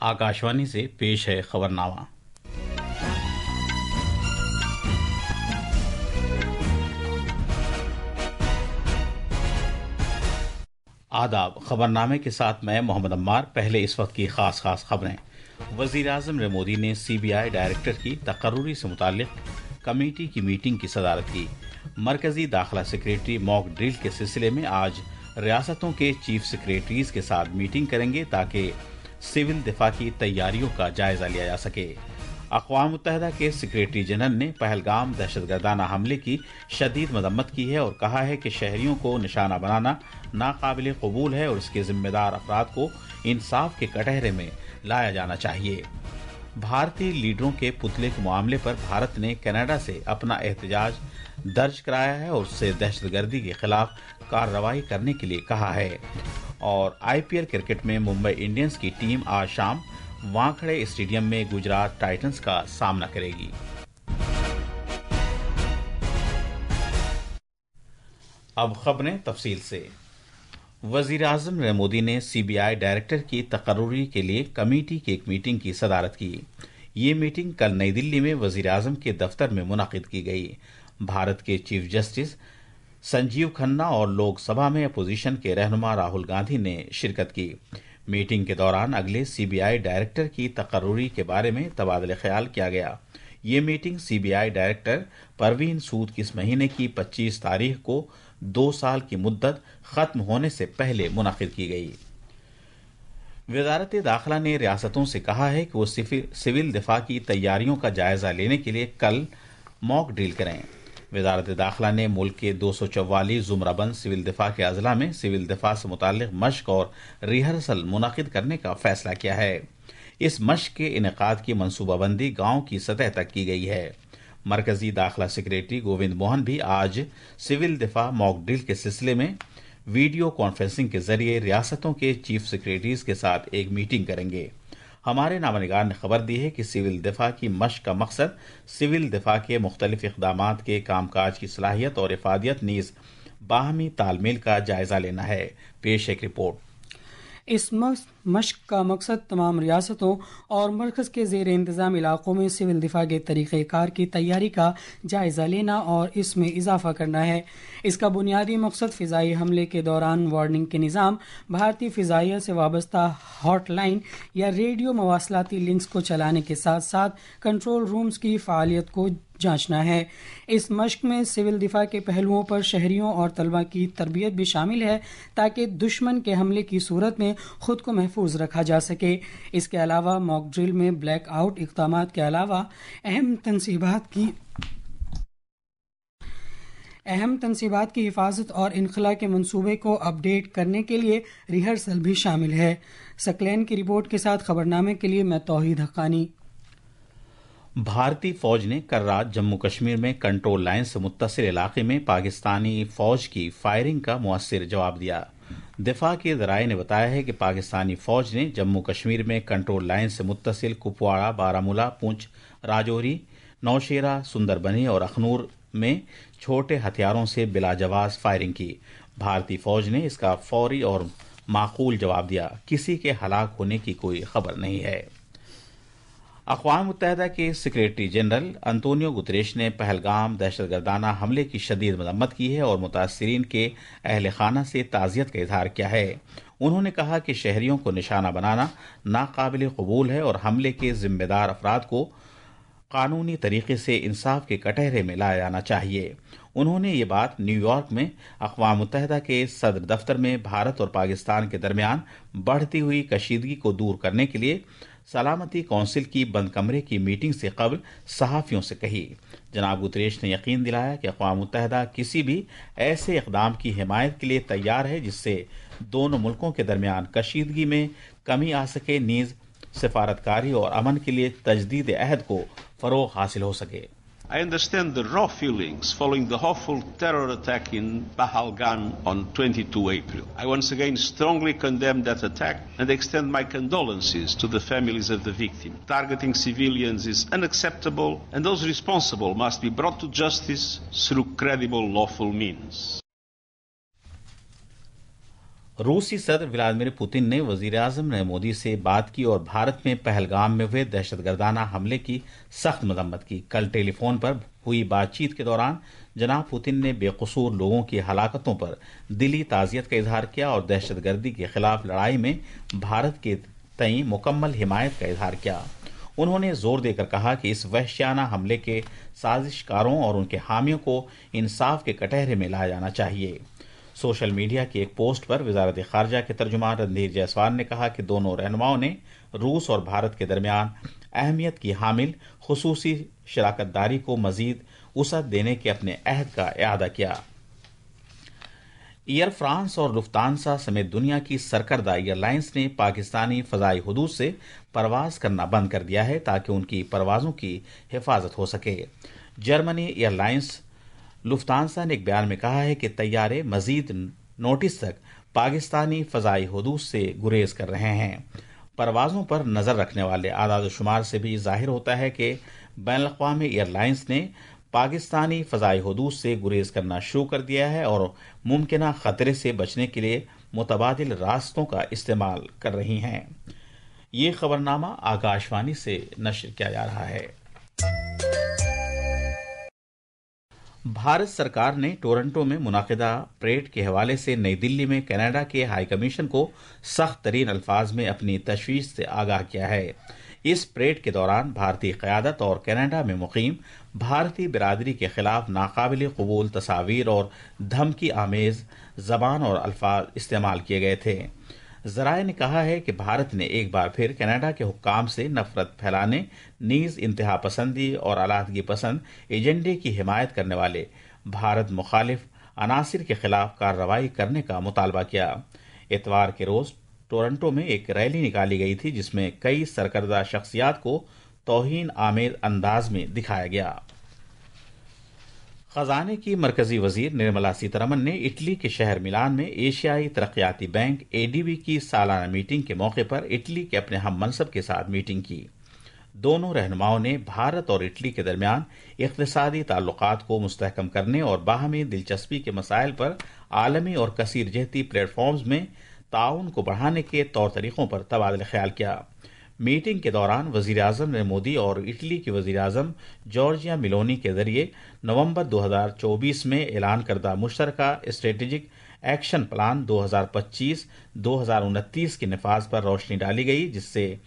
आकाशवाणी से पेश है खबरनामा। आदाब। खबरनामे के साथ मैं मोहम्मद अम्मार। पहले इस वक्त की खास खबरें। वज़ीर-ए-आज़म नरेंद्र मोदी ने CBI डायरेक्टर की तकर्रुरी से मुताल्लिक कमेटी की मीटिंग की सदारत की। मरकजी दाखिला सेक्रेटरी मॉक ड्रिल के सिलसिले में आज रियासतों के चीफ सेक्रेटरीज के साथ मीटिंग करेंगे ताकि सिविल दिफा की तैयारियों का जायजा लिया जा सके। अक़वाम मुत्तहिदा के सेक्रेटरी जनरल ने पहलगाम दहशतगर्दाना हमले की शदीद मजम्मत की है और कहा है कि शहरियों को निशाना बनाना नाकाबिल कबूल है और इसके जिम्मेदार अफराद को इंसाफ के कटहरे में लाया जाना चाहिए। भारतीय लीडरों के पुतले के मामले पर भारत ने कनाडा से अपना एहतजाज दर्ज कराया है और उससे दहशतगर्दी के खिलाफ कार्रवाई करने के लिए कहा है। और IPL क्रिकेट में मुंबई इंडियंस की टीम आज शाम वानखेड़े स्टेडियम में गुजरात टाइटंस का सामना करेगी। अब खबरें तफसील से। वज़ीर-ए-आज़म नरेंद्र मोदी ने CBI डायरेक्टर की तकर्रुरी के लिए कमेटी की एक मीटिंग की सदारत की। ये मीटिंग कल नई दिल्ली में वज़ीर-ए-आज़म के दफ्तर में मुनक़िद की गई। भारत के चीफ जस्टिस संजीव खन्ना और लोकसभा में अपोजिशन के रहनुमा राहुल गांधी ने शिरकत की। मीटिंग के दौरान अगले CBI डायरेक्टर की तकर्रुरी के बारे में तबादला ख्याल किया गया। ये मीटिंग CBI डायरेक्टर परवीन सूद की इस महीने की 25 तारीख को 2 साल की मुद्दत खत्म होने से पहले मुनक़िद की गई। वज़ारत दाखिला ने रियासतों से कहा है कि वो सिविल दिफा की तैयारियों का जायजा लेने के लिए कल मॉक ड्रिल करें। वज़ारत दाखिला ने मुल्क के 244 ज़ुमराबंद सिविल दिफा के अजला में सिविल दिफा से मुताल्लिक मश्क और रिहर्सल मुनक़िद करने का फैसला किया है। इस मश्क के इनेकाद की मनसूबाबंदी गांव की सतह तक की गई है। मरकजी दाखिला सेक्रेटरी गोविंद मोहन भी आज सिविल दिफा मॉक ड्रिल के सिलसिले में वीडियो कॉन्फ्रेंसिंग के जरिए रियासतों के चीफ सेक्रेटरीज के साथ एक मीटिंग करेंगे। हमारे नामनिगार ने खबर दी है कि सिविल दिफा की मश्क का मकसद सिविल दिफा के मुख्तलिफ इक़दामात के कामकाज की सलाहियत और इफादियत नीज़ बाहमी तालमेल का जायजा लेना है। पेश एक रिपोर्ट। इस मश्क का मकसद तमाम रियासतों और मरकज़ के ज़ेर इंतज़ाम इलाकों में सिविल दिफा के तरीक़ेकार की तैयारी का जायज़ा लेना और इसमें इजाफा करना है। इसका बुनियादी मकसद फ़िज़ाई हमले के दौरान वार्निंग के निज़ाम, भारतीय फ़िज़ाइया से वाबस्ता हॉटलाइन या रेडियो मवासलाती लिंक्स को चलाने के साथ साथ कंट्रोल रूम्स की फ़ालियत को जांचना है। इस मश्क में सिविल दिफा के पहलुओं पर शहरियों और तलबा की तरबियत भी शामिल है ताकि दुश्मन के हमले की सूरत में खुद को महफूज रखा जा सके। इसके अलावा मॉक ड्रिल में ब्लैक आउट इक़दामात के अलावा अहम तनसीबात की हिफाजत और इनखला के मंसूबे को अपडेट करने के लिए रिहर्सल भी शामिल है। सकलैन की रिपोर्ट के साथ खबरनामे के लिए मैं तौहीद हक्कानी। भारतीय फौज ने कल रात जम्मू कश्मीर में कंट्रोल लाइन से मुत्तसिल इलाके में पाकिस्तानी फौज की फायरिंग का मुअस्सिर जवाब दिया। दिफा के ज़राए ने बताया है कि पाकिस्तानी फौज ने जम्मू कश्मीर में कंट्रोल लाइन से मुत्तसिल कुपवाड़ा, बारामूला, पुंछ, राजौरी, नौशेरा, सुंदरबनी और अखनूर में छोटे हथियारों से बिलाजवाज फायरिंग की। भारतीय फौज ने इसका फौरी और माकूल जवाब दिया। किसी के हलाक होने की कोई खबर नहीं है। अक़वाम मुत्तहिदा के सेक्रेटरी जनरल अंतोनियो गुतरेश ने पहलगाम दहशतगर्दाना हमले की शदीद मजम्मत की है और मुतासिरीन के अहल खाना से ताज़ियत का इजहार किया है। उन्होंने कहा कि शहरियों को निशाना बनाना नाकाबिल कबूल है और हमले के जिम्मेदार अफराद को कानूनी तरीके से इंसाफ के कटहरे में लाया जाना चाहिए। उन्होंने ये बात न्यूयॉर्क में अक़वाम मुत्तहिदा के सदर दफ्तर में भारत और पाकिस्तान के दरमियान बढ़ती हुई कशीदगी को दूर करने के लिए सलामती कौंसिल की बंद कमरे की मीटिंग से कबल सहाफ़ियों से कही। जनाब गुतरेश ने यकीन दिलाया कि अक़वाम मुत्तहिदा किसी भी ऐसे इक़दाम की हिमायत के लिए तैयार है जिससे दोनों मुल्कों के दरमियान कशीदगी में कमी आ सके, नीज़ सिफारतकारी और अमन के लिए तजदीद अहद को फ़रोग़ हासिल हो सके। I understand the raw feelings following the awful terror attack in Pahalgan on 22 April. I once again strongly condemn that attack and extend my condolences to the families of the victims. Targeting civilians is unacceptable and those responsible must be brought to justice through credible lawful means. रूसी सदर Vladimir Putin ने वजीर आजम नरेंद्र मोदी से बात की और भारत में पहलगाम में हुए दहशतगर्दाना हमले की सख्त मजम्मत की। कल टेलीफोन पर हुई बातचीत के दौरान जनाब पुतिन ने बेकसूर लोगों की हलाकतों पर दिली ताजियत का इजहार किया और दहशतगर्दी के खिलाफ लड़ाई में भारत के तई मुकम्मल हिमायत का इजहार किया। उन्होंने जोर देकर कहा कि इस वहशियाना हमले के साजिशकारों और उनके हामियों को इंसाफ के कटहरे में लाया जाना चाहिए। सोशल मीडिया की एक पोस्ट पर वजारत खारजा के तर्जुमान रणधीर जायसवाल ने कहा कि दोनों रहनुमाओं ने रूस और भारत के दरमियान अहमियत की हामिल खुसूसी शराकतदारी को मजीद वसअत देने के अपने अहद का इआदा किया। एयर फ्रांस और लुफ्तांसा समेत दुनिया की सरकर्दा एयरलाइंस ने पाकिस्तानी फजाई हुदूद से परवाज करना बंद कर दिया है ताकि उनकी परवाजों की हिफाजत हो सके। जर्मनी एयरलाइंस लुफ्तांसा ने एक बयान में कहा है कि तैयारे मजीद नोटिस तक पाकिस्तानी फजाई हुदूद से गुरेज कर रहे हैं। परवाजों पर नजर रखने वाले आदाद शुमार से भी जाहिर होता है कि बैनुल-अक़वामी एयरलाइंस ने पाकिस्तानी फजाई हुदूद से गुरेज करना शुरू कर दिया है और मुमकिना खतरे से बचने के लिए मुतबादिल रास्तों का इस्तेमाल कर रही हैं। ये खबरनामा आकाशवाणी से नश्र किया जा रहा है। भारत सरकार ने टोरंटो में मुनाकिदा परेड के हवाले से नई दिल्ली में कनाडा के हाई कमीशन को सख्त तरीन अल्फाज में अपनी तशवीश से आगाह किया है। इस परेड के दौरान भारतीय क़यादत और कनाडा में मुकीम भारतीय बिरादरी के खिलाफ नाकाबिल कबूल तस्वीर और धमकी आमेज जबान और अल्फाज इस्तेमाल किए गए थे। जराये ने कहा है कि भारत ने एक बार फिर कनाडा के हुक्काम से नफरत फैलाने, नीज इंतहा पसंदी और अलाहदगी पसंद एजेंडे की हिमायत करने वाले भारत मुखालिफ अनासिर के खिलाफ कार्रवाई करने का मुतालबा किया। इतवार के रोज टोरंटो में एक रैली निकाली गई थी जिसमें कई सरकर्दा शख्सियात को तौहीन आमेज अंदाज में दिखाया गया। खजाने की मरकजी वजीर निर्मला सीतारमन ने इटली के शहर मिलान में एशियाई तरक्याती बैंक एडीबी की सालाना मीटिंग के मौके पर इटली के अपने हम मनसब के साथ मीटिंग की। दोनों रहनुमाओं ने भारत और इटली के दरमियान इक़्तिसादी ताल्लुकात को मुस्तहकम करने और बाहमी दिलचस्पी के मसाइल पर आलमी और कसीर जहती प्लेटफॉर्म्स में ताउन को बढ़ाने के तौर तरीकों पर तबादला ख्याल किया। मीटिंग के दौरान वजीर आजम नरेंद्र मोदी और इटली के वजीर आजम जॉर्जिया मिलोनी के जरिए नवंबर 2024 में ऐलान करदा मुश्तरका स्ट्रेटेजिक एक्शन प्लान 2025-2029 के नफाज पर रोशनी डाली गई, जिससे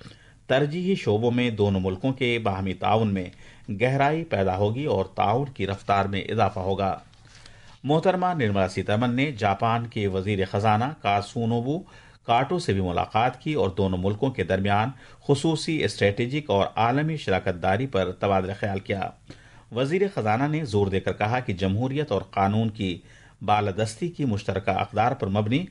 तरजीही शोबों में दोनों मुल्कों के बाहमी ताउन में गहराई पैदा होगी और ताउन की रफ्तार में इजाफा होगा। मोहतरमा निर्मला सीतारमन ने जापान के वजीर खजाना कात्सुनोबु काटो से भी मुलाकात की और दोनों मुल्कों के दरमियान खुसूसी स्ट्रेटेजिक और आलमी शराकतदारी पर तबादला ख्याल किया। वजीर खजाना ने जोर देकर कहा कि जमहूरियत और कानून की बालादस्ती की मुश्तरका अक़दार पर मबनी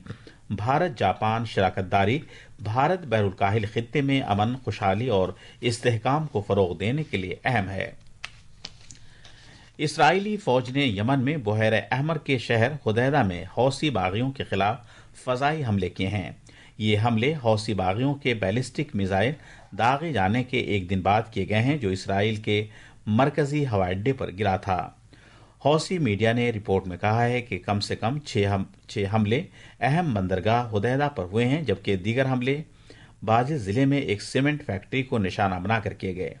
भारत जापान शराकतदारी भारत बैरुल-काहिल खित्ते में अमन, खुशहाली और इस्तेहकाम को फरोग देने के लिए अहम है। इसराइली फौज ने यमन में बुहैर अहमर के शहर हुदैदा में हौसी बागियों के खिलाफ फजाई हमले किए हैं। ये हमले हौसी बागियों के बैलिस्टिक मिसाइल दागे जाने के एक दिन बाद किए गए हैं, जो इसराइल के मरकजी हवाई अड्डे पर गिरा था। हौसी मीडिया ने रिपोर्ट में कहा है कि कम से कम 6 हमले अहम बंदरगाह हुदैदा पर हुए हैं, जबकि दीगर हमले बाजिद जिले में एक सीमेंट फैक्ट्री को निशाना बनाकर किए गए।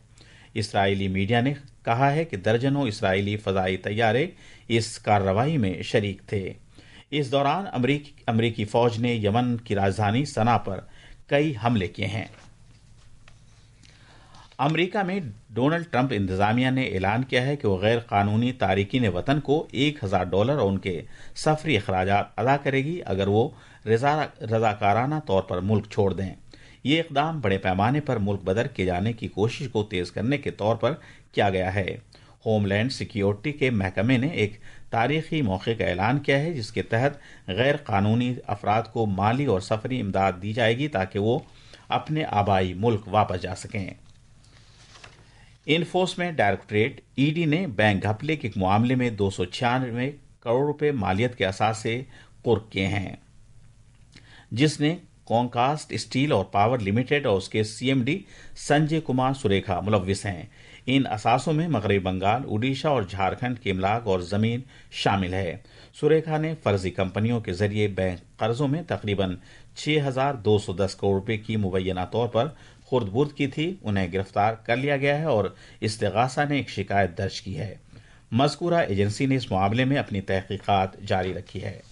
इसराइली मीडिया ने कहा है कि दर्जनों इसराइली फजाई तैयारे इस कार्रवाई में शरीक थे। इस दौरान अमरीकी फौज ने यमन की राजधानी सना पर कई हमले किए हैं। अमरीका में डोनाल्ड ट्रंप इंतजामिया ने ऐलान किया है कि वो गैर कानूनी तारिकीन वतन को $1000 और उनके सफरी अखराजात अदा करेगी अगर वो रजाकाराना तौर पर मुल्क छोड़ दें। ये इकदाम बड़े पैमाने पर मुल्क बदर किए जाने की कोशिश को तेज करने के तौर पर किया गया है। होमलैंड सिक्योरिटी के महकमे ने एक तारीखी मौके का ऐलान किया है, जिसके तहत गैर कानूनी अफराद को माली और सफरी इमदाद दी जाएगी ताकि वो अपने आबाई मुल्क वापस जा सकें। इन्फोर्समेंट डायरेक्टरेट ईडी ने बैंक घपले के एक मामले में 296 करोड़ रुपए मालियत के असासे कुर्क किए हैं, जिसने कॉनकास्ट स्टील और पावर लिमिटेड और उसके सीएमडी संजय कुमार सुरेखा मुलव्विस हैं। इन असासों में मगरबी बंगाल, उड़ीसा और झारखंड के इमलाक और जमीन शामिल है। सुरेखा ने फर्जी कंपनियों के जरिए बैंक कर्जों में तकरीबन 6,210 करोड़ रुपए की मुबैना तौर पर खुर्द-बुर्द की थी। उन्हें गिरफ्तार कर लिया गया है और इस्तिगासा ने एक शिकायत दर्ज की है। मज़कूरा एजेंसी ने इस मामले में अपनी तहकीकात जारी रखी है।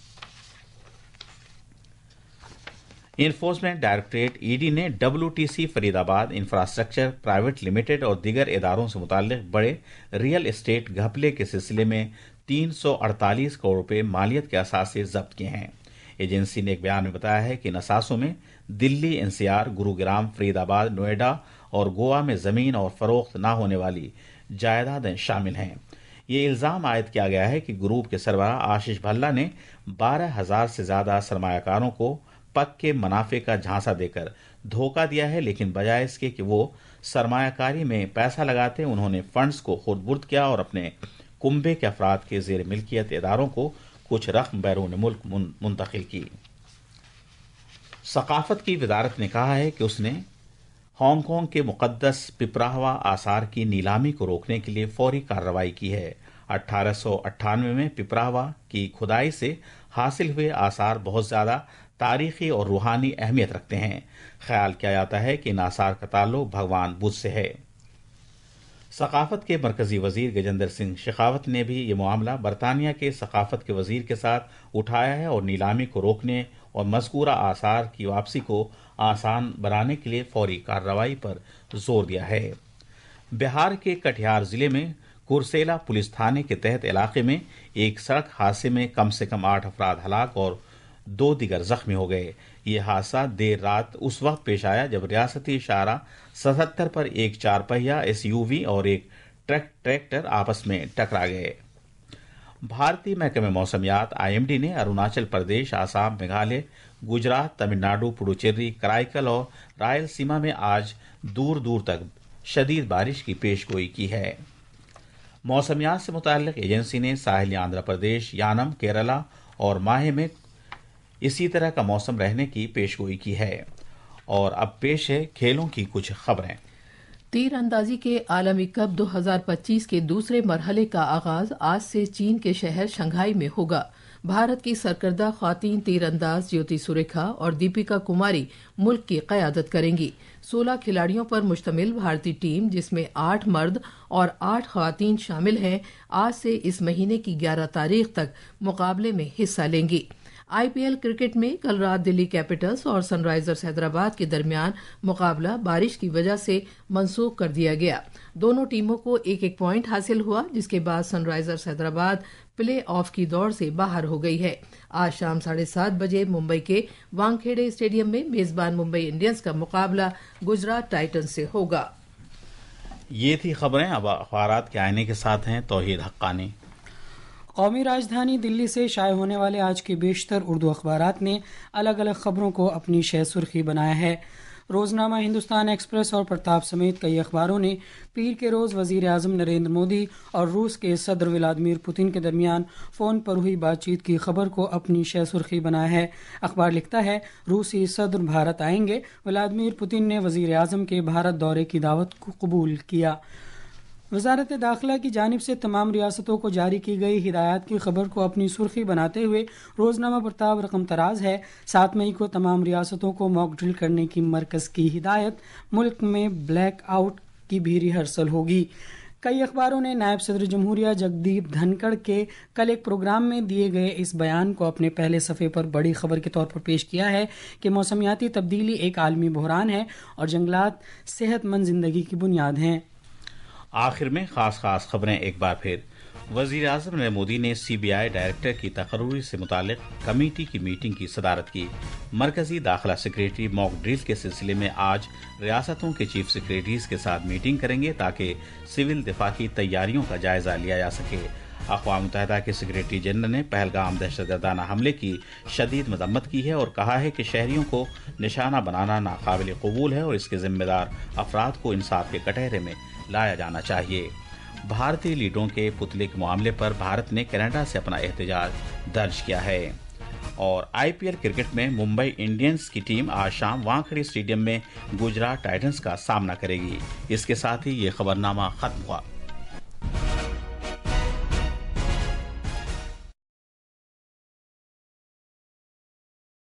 इन्फोर्समेंट डायरेक्टरेट ईडी ने WTC Faridabad infrastructure private limited और दीगर इदारों से मुताल्लिक बड़े रियल एस्टेट घपले के सिलसिले में 348 करोड़ रुपए मालियत के असासे जब्त किए हैं। एजेंसी ने एक बयान में बताया है कि इन असासों में दिल्ली, NCR, गुरुग्राम, फरीदाबाद, नोएडा और गोवा में जमीन और फरोख्त न होने वाली जायदादें शामिल हैं। ये इल्जाम आयद किया गया है कि ग्रुप के सरबराह आशीष भल्ला ने 12,000 से ज्यादा सरमायाकारों को पक्के मुनाफे का झांसा देकर धोखा दिया है, लेकिन बजाय इसके कि वो सरमायाकारी में पैसा लगाते उन्होंने फंड्स को खुर्द-बुर्द किया और अपने कुंबे के अफराद के जेर मिल्कियत इदारों को कुछ रकम बैरून मुल्क मुंतकिल की। सकाफत की वजारत ने कहा है कि उसने हांगकांग के मुकद्दस पिपराहवा आसार की नीलामी को रोकने के लिए फौरी कार्रवाई की है। 1898 में पिपराहवा की खुदाई से हासिल हुए आसार बहुत ज्यादा तारीखी और रूहानी अहमियत रखते हैं। ख्याल किया जाता है कि इन आसार का ताल्लुक भगवान बुद्ध से है। सकाफत के मरकजी वजीर गजेंद्र सिंह शेखावत ने भी ये मामला बरतानिया के सकाफत के वजीर के साथ उठाया है और नीलामी को रोकने और मज़कूरा आसार की वापसी को आसान बनाने के लिए फौरी कार्रवाई पर जोर दिया है। बिहार के कटिहार जिले में कुरसेला पुलिस थाने के तहत इलाके में एक सड़क हादसे में कम से कम 8 अफराद हलाक और 2 दिगर जख्मी हो गए। ये हादसा देर रात उस वक्त पेश आया जब रियासती शाहरा 77 पर एक 4 पहिया SUV और एक ट्रैक्टर आपस में टकरा गए। भारतीय महकमे मौसमियात IMD ने अरुणाचल प्रदेश, आसाम, मेघालय, गुजरात, तमिलनाडु, पुडुचेरी, कराईकल और रायलसीमा में आज दूर दूर तक शदीद बारिश की पेशगोई की है। मौसमियात से मुताल्लिक एजेंसी ने साहिली आंध्र प्रदेश, यानम, केरला और माहे में इसी तरह का मौसम रहने की पेशगोई की है। और अब पेश है खेलों की कुछ खबरें। तीरंदाजी के आलमी कप 2025 के दूसरे मरहले का आगाज आज से चीन के शहर शंघाई में होगा। भारत की सरकर्दा ख्वातीन तीरंदाज ज्योति सुरेखा और दीपिका कुमारी मुल्क की क़यादत करेंगी। 16 खिलाड़ियों पर मुश्तमिल भारतीय टीम, जिसमें 8 मर्द और 8 ख्वातीन शामिल हैं, आज से इस महीने की 11 तारीख तक मुकाबले में हिस्सा लेंगी। IPL क्रिकेट में कल रात दिल्ली कैपिटल्स और सनराइजर्स हैदराबाद के दरमियान मुकाबला बारिश की वजह से मंसूख कर दिया गया। दोनों टीमों को 1-1 पॉइंट हासिल हुआ, जिसके बाद सनराइजर्स हैदराबाद प्ले ऑफ की दौड़ से बाहर हो गई है। आज शाम 7:30 बजे मुंबई के वानखेड़े स्टेडियम में मेजबान मुंबई इंडियंस का मुकाबला गुजरात टाइटंस से होगा। ये थी खबरें। अब अखबारात के आईने के साथ हैं तौहीद हक्कानी। कौमी राजधानी दिल्ली से शाये होने वाले आज के बेशतर उर्दू अखबारात ने अलग अलग खबरों को अपनी शह सुर्खी बनाया है। रोजनामा हिंदुस्तान एक्सप्रेस और प्रताप समेत कई अखबारों ने पीर के रोज वजीर आजम नरेंद्र मोदी और रूस के सदर व्लादिमीर पुतिन के दरमियान फोन पर हुई बातचीत की खबर को अपनी शह सुर्खी बनाया है। अखबार लिखता है, रूसी सदर भारत आएंगे, व्लादिमीर पुतिन ने वजीर आजम के भारत दौरे की दावत को कबूल किया। वजारत दाखिला की जानिब से तमाम रियासतों को जारी की गई हिदायत की खबर को अपनी सुर्खी बनाते हुए रोजनामा प्रताप रकम तराज है, 7 मई को तमाम रियासतों को मॉक ड्रिल करने की मरकज की हिदायत, मुल्क में ब्लैक आउट की भी रिहर्सल होगी। कई अखबारों ने नायब सदर जमहूरिया जगदीप धनखड़ के कल एक प्रोग्राम में दिए गए इस बयान को अपने पहले सफ़े पर बड़ी खबर के तौर पर पेश किया है कि मौसमियाती तब्दीली एक आलमी बहरान है और जंगलात सेहतमंद जिंदगी की बुनियाद हैं। आखिर में खास खबरें एक बार फिर। वजीर आजम नरेंद्र मोदी ने CBI डायरेक्टर की तकर्री से मुतालिक कमेटी की मीटिंग की सदारत की। मरकजी दाखिला सेक्रेटरी मॉक ड्रिल के सिलसिले में आज रियासतों के चीफ सेक्रेटरीज के साथ मीटिंग करेंगे ताकि सिविल दिफा की तैयारियों का जायजा लिया जा सके। अक़वाम मुत्तहिदा के सेक्रेटरी जनरल ने पहलगाम दहशतगर्दाना हमले की शदीद मदम्मत की है और कहा है कि शहरियों को निशाना बनाना नाकाबिल कबूल है और इसके जिम्मेदार अफराद को इंसाफ के कटहरे में लाया जाना चाहिए। भारतीय लीडरों के पुतले के मामले पर भारत ने कनाडा से अपना एहतजाज दर्ज किया है। اور IPL کرکٹ میں ممبئی انڈینز کی ٹیم آج شام وانکھڑی اسٹیڈیم میں گجرات ٹائٹنز کا سامنا کرے گی۔ اس کے ساتھ ہی یہ خبرنامہ ختم ہوا۔